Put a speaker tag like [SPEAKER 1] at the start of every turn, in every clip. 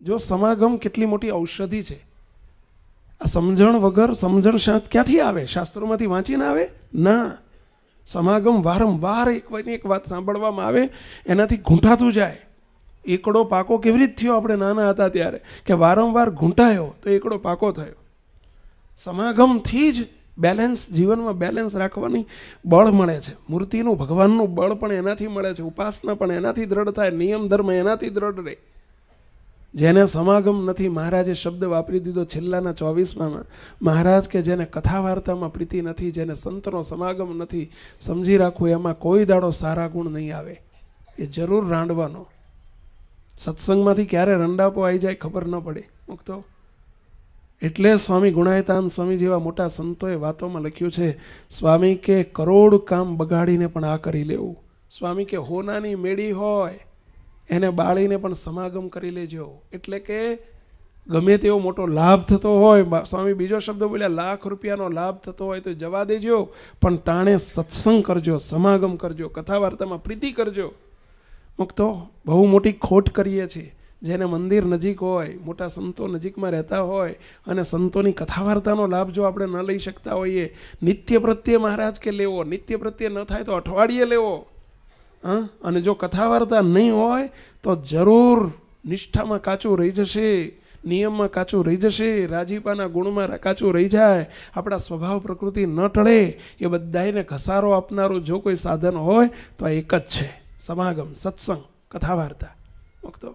[SPEAKER 1] જો સમાગમ કેટલી મોટી ઔષધિ છે. આ સમજણ વગર સમજણ ક્યાંથી આવે? શાસ્ત્રોમાંથી વાંચીને આવે ના. સમાગમ વારંવાર એક વાત સાંભળવામાં આવે એનાથી ઘૂંટાતું જાય. એકડો પાકો કેવી રીતે થયો? આપણે નાના હતા ત્યારે કે વારંવાર ઘૂંટાયો તો એકડો પાકો થયો. સમાગમથી જ બેલેન્સ, જીવનમાં બેલેન્સ રાખવાની બળ મળે છે. મૂર્તિનું, ભગવાનનું બળ પણ એનાથી મળે છે. ઉપાસના પણ એનાથી દ્રઢ થાય. નિયમ ધર્મ એનાથી દ્રઢ રહે. જેને સમાગમ નથી, મહારાજે શબ્દ વાપરી દીધો છેલ્લાના 24માં મહારાજ કે જેને કથા વાર્તામાં પ્રીતિ નથી, જેને સંતનો સમાગમ નથી, સમજી રાખવું એમાં કોઈ દાડો સારા ગુણ નહીં આવે. એ જરૂર રાંડવાનો. સત્સંગમાંથી ક્યારે રંડાપો આવી જાય ખબર ન પડે મુક્તો. એટલે સ્વામી ગુણાયતાન સ્વામી જેવા મોટા સંતોએ વાતોમાં લખ્યું છે, સ્વામી કે કરોડ કામ બગાડીને પણ આ કરી લેવું. સ્વામી કે હોનાની મેળી હોય એને બાળીને પણ સમાગમ કરી લેજો. એટલે કે ગમે તેવો મોટો લાભ થતો હોય, સ્વામી બીજો શબ્દ બોલ્યા, લાખ રૂપિયાનો લાભ થતો હોય તો જવા દેજો, પણ ટાણે સત્સંગ કરજો, સમાગમ કરજો, કથા વાર્તામાં પ્રીતિ કરજો. મુક્તો બહુ મોટી ખોટ કરીએ છીએ. જેને મંદિર નજીક હોય, મોટા સંતો નજીકમાં રહેતા હોય અને સંતોની કથા વાર્તાનો લાભ જો આપણે ન લઈ શકતા હોઈએ, નિત્ય પ્રત્યે મહારાજ કે લેવો, નિત્ય પ્રત્યે ન થાય તો અઠવાડિયે લેવો. અને જો કથા વાર્તા નહીં હોય તો જરૂર નિષ્ઠામાં કાચું રહી જશે, નિયમમાં કાચું રહી જશે, રાજીપાના ગુણમાં કાચું રહી જાય. આપણા સ્વભાવ પ્રકૃતિ ન ટળે. એ બધાને ઘસારો આપનારું જો કોઈ સાધન હોય તો આ એક જ છે, સમાગમ, સત્સંગ, કથા વાર્તા. મુક્તો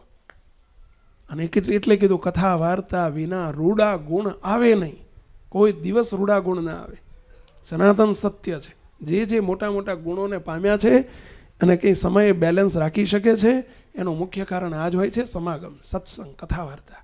[SPEAKER 1] અને એટલે કીધું કથા વાર્તા વિના રૂડા ગુણ આવે નહીં. કોઈ દિવસ રૂડા ગુણ ના આવે. સનાતન સત્ય છે. જે મોટા મોટા ગુણોને પામ્યા છે અને કંઈ સમયે બેલેન્સ રાખી શકે છે એનું મુખ્ય કારણ આ જ હોય છે, સમાગમ, સત્સંગ, કથા વાર્તા.